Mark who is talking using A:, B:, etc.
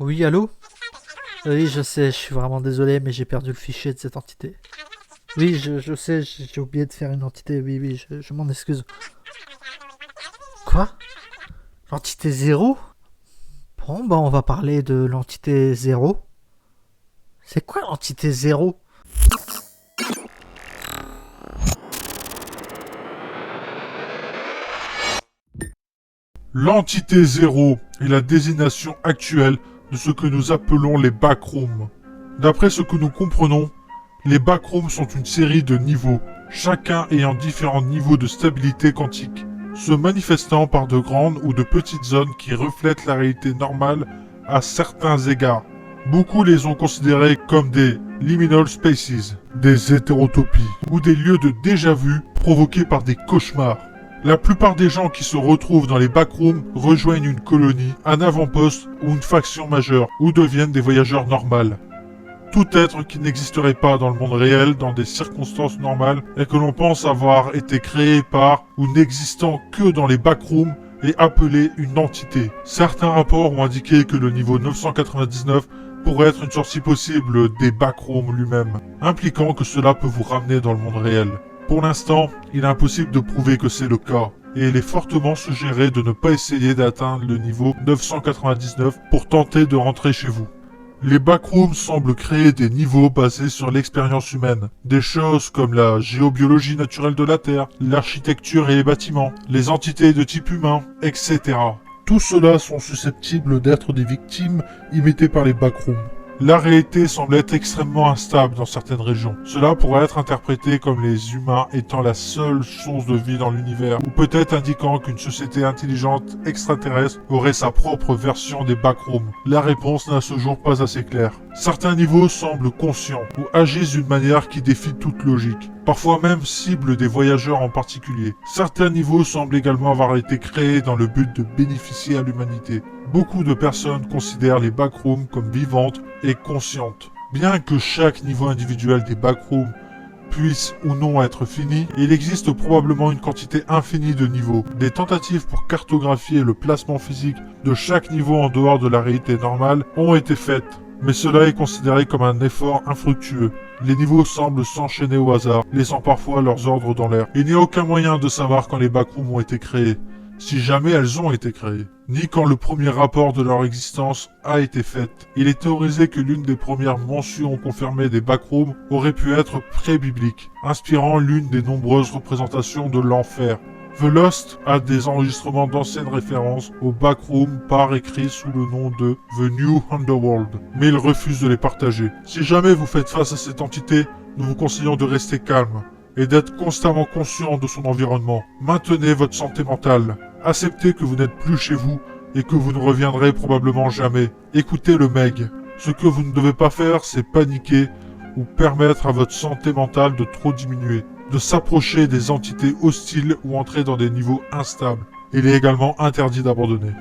A: Oui, allô? Oui, je sais, je suis vraiment désolé, mais j'ai perdu le fichier de cette entité. Oui, je sais, j'ai oublié de faire une entité, oui, oui, je m'en excuse. Quoi? L'entité zéro? Bon, bah on va parler de l'entité zéro. C'est quoi l'entité zéro?
B: L'entité zéro est la désignation actuelle de ce que nous appelons les backrooms. D'après ce que nous comprenons, les backrooms sont une série de niveaux, chacun ayant différents niveaux de stabilité quantique, se manifestant par de grandes ou de petites zones qui reflètent la réalité normale à certains égards. Beaucoup les ont considérés comme des liminal spaces, des hétérotopies ou des lieux de déjà-vu provoqués par des cauchemars. La plupart des gens qui se retrouvent dans les backrooms rejoignent une colonie, un avant-poste ou une faction majeure, ou deviennent des voyageurs normaux. Tout être qui n'existerait pas dans le monde réel dans des circonstances normales et que l'on pense avoir été créé par ou n'existant que dans les backrooms est appelé une entité. Certains rapports ont indiqué que le niveau 999 pourrait être une sortie possible des backrooms lui-même, impliquant que cela peut vous ramener dans le monde réel. Pour l'instant, il est impossible de prouver que c'est le cas, et il est fortement suggéré de ne pas essayer d'atteindre le niveau 999 pour tenter de rentrer chez vous. Les backrooms semblent créer des niveaux basés sur l'expérience humaine. Des choses comme la géobiologie naturelle de la Terre, l'architecture et les bâtiments, les entités de type humain, etc. Tout cela sont susceptibles d'être des victimes imitées par les backrooms. La réalité semble être extrêmement instable dans certaines régions. Cela pourrait être interprété comme les humains étant la seule source de vie dans l'univers, ou peut-être indiquant qu'une société intelligente extraterrestre aurait sa propre version des backrooms. La réponse n'est à ce jour pas assez claire. Certains niveaux semblent conscients, ou agissent d'une manière qui défie toute logique. Parfois même ciblent des voyageurs en particulier. Certains niveaux semblent également avoir été créés dans le but de bénéficier à l'humanité. Beaucoup de personnes considèrent les backrooms comme vivantes et conscientes. Bien que chaque niveau individuel des backrooms puisse ou non être fini, il existe probablement une quantité infinie de niveaux. Des tentatives pour cartographier le placement physique de chaque niveau en dehors de la réalité normale ont été faites, mais cela est considéré comme un effort infructueux. Les niveaux semblent s'enchaîner au hasard, laissant parfois leurs ordres dans l'air. Il n'y a aucun moyen de savoir quand les backrooms ont été créés, si jamais elles ont été créées, ni quand le premier rapport de leur existence a été fait. Il est théorisé que l'une des premières mentions confirmées des backrooms aurait pu être pré-biblique, inspirant l'une des nombreuses représentations de l'enfer. The Lost a des enregistrements d'anciennes références aux backrooms par écrit sous le nom de The New Underworld, mais il refuse de les partager. Si jamais vous faites face à cette entité, nous vous conseillons de rester calme et d'être constamment conscient de son environnement. Maintenez votre santé mentale. Acceptez que vous n'êtes plus chez vous et que vous ne reviendrez probablement jamais. Écoutez le Meg. Ce que vous ne devez pas faire, c'est paniquer ou permettre à votre santé mentale de trop diminuer, de s'approcher des entités hostiles ou entrer dans des niveaux instables. Il est également interdit d'abandonner.